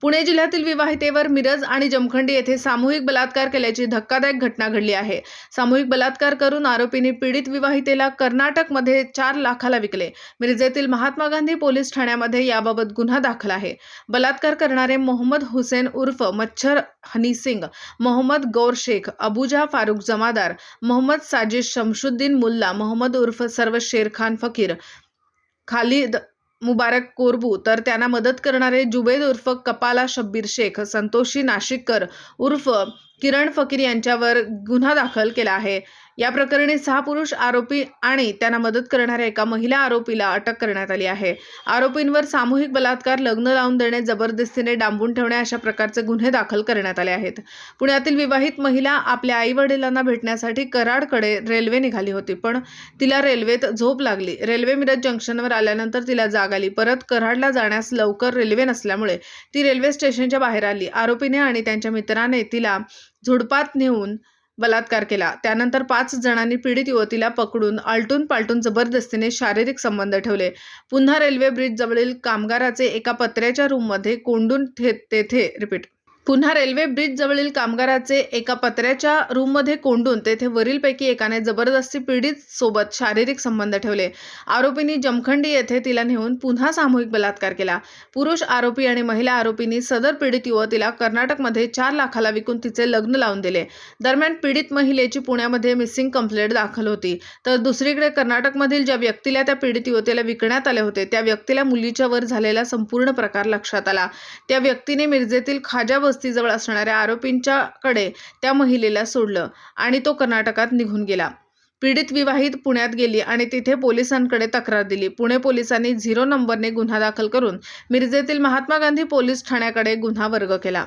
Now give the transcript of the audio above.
पुणे जिल्ह्यातील विवाहितेवर मिरज आणि जमखंडी येथे सामूहिक बलात्कार केल्याची धक्कादायक घटना घडली आहे। सामूहिक बलात्कार करून आरोपींनी पीडित विवाहितेला कर्नाटकमध्ये 4 लाखाला विकले। मिरजेतील महात्मा गांधी पोलीस ठाण्यामध्ये याबाबत गुन्हा दाखल आहे। बलात्कार करणारे मोहम्मद हुसेन उर्फ मच्छर हनीसिंग, मोहम्मद गौर शेख, अबुजा फारुख जमादार, मोहम्मद साजिद शमशुद्दीन मुल्ला, मोहम्मद उर्फ सर्व शेरखान फकीर, खालिद मुबारक कोरबू, तर त्यांना मदत करणारे जुबेद उर्फ कपाला शब्बीर शेख, संतोषी नाशिककर उर्फ किरण फकीर यांच्यावर गुन्हा दाखल केला आहे। या प्रकरणी 6 पुरुष आरोपी आणि त्यांना मदत करणाऱ्या एका महिला आरोपीला अटक करण्यात आली आहे। आरोपींवर सामूहिक बलात्कार, लग्न लावून देणे, जबरदस्तीने डांबून ठेवणे अशा प्रकारचे गुन्हे दाखल करण्यात आले आहेत। पुण्यातील विवाहित महिला आपल्या आई-वडिलांना भेटण्यासाठी कराडकडे रेल्वे निघाली होती, पण तिला रेल्वेत झोप लागली। रेल्वे मिरज जंक्शनवर आल्यानंतर तिला जाग आली। परत कराडला जाण्यास लवकर रेल्वे नसल्यामुळे ती रेल्वे स्टेशनच्या बाहेर आली। आरोपीने आणि त्यांच्या मित्राने तिला झुडपात नेऊन बलात्कार केला। त्यानंतर 5 जणांनी पीडित युवतीला पकडून आलटून पालटून जबरदस्तीने शारीरिक संबंध ठेवले। पुन्हा रेल्वे ब्रिज जवळील कामगाराचे एका पत्र्याच्या रूममध्ये कोंडून तेथे वरीलपैकी एकाने जबरदस्ती पीडित सोबत शारीरिक संबंध ठेवले। आरोपींनी जमखंडी येथे तिला नेऊन पुन्हा सामूहिक बलात्कार केला। पुरुष आरोपी आणि महिला आरोपींनी सदर पीडित युवतीला कर्नाटकमध्ये 4 लाखाला विकून तिचे लग्न लावून दिले। दरम्यान पीडित महिलेची पुण्यामध्ये मिसिंग कंप्लेंट दाखल होती, तर दुसरीकडे कर्नाटकमधील ज्या व्यक्तीला त्या पीडित युवतीला विकण्यात आले होते त्या व्यक्तीला मुलीच्या वर झालेला संपूर्ण प्रकार लक्षात आला। त्या व्यक्तीने मिरजेतील खाजा वस्तीजवळ असणाऱ्या आरोपींच्याकडे त्या महिलेला सोडलं आणि तो कर्नाटकात निघून गेला। पीडित विवाहित पुण्यात गेली आणि तिथे पोलिसांकडे तक्रार दिली। पुणे पोलिसांनी 0 नंबरने गुन्हा दाखल करून मिरजेतील महात्मा गांधी पोलीस ठाण्याकडे गुन्हा वर्ग केला।